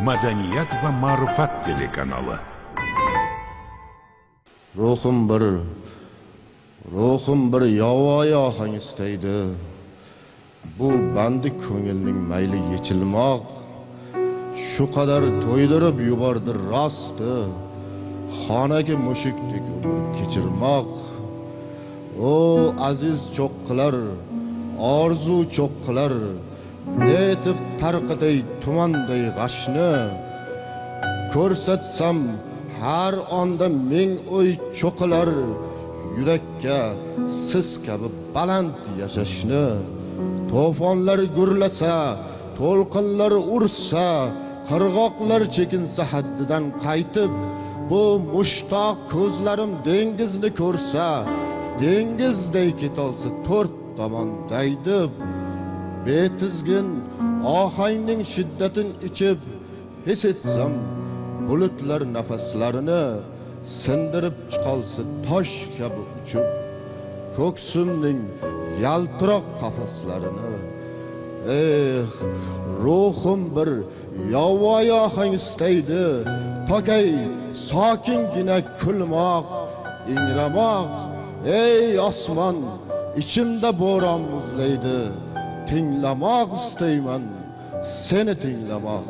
Madaniyat va ma'rifat telekanali. Ruhum bir yovvoyi ohang istaydi. Bu bandi ko'ngilning mayli yechilmoq. Shu qadar to'ydirib yubordi rosti. Xonaga mushukdek umr kechirmoq. O aziz cho'qqilar, orzu cho'qqilar, netib tarqatay tumanday g'ashni. Ko'rsatsam har onda ming o'y cho'qilar, yurakka siz kabi baland yashashni. To'fonlar gurlasa, to'lqinlar ursa, qirg'oqlar chekinsa haddidan qaytib, bu mushtoq ko'zlarim dengizni ko'rsa, dengizday ketolsa to'rt tomon daydib, betizgin ohangning shiddatin ichib, his etsam bulutlar nafaslarini sindirib chiqolsa tosh kabi uchib, ko'ksimning yaltiroq qafaslarini. Ruhim bir yovvoyi ohang istaydi, tokay sokingina kulmoq, ingramoq. Ey osmon, ichimda bo'ron muzlaydi, tinglamoq istayman, seni tinglamoq.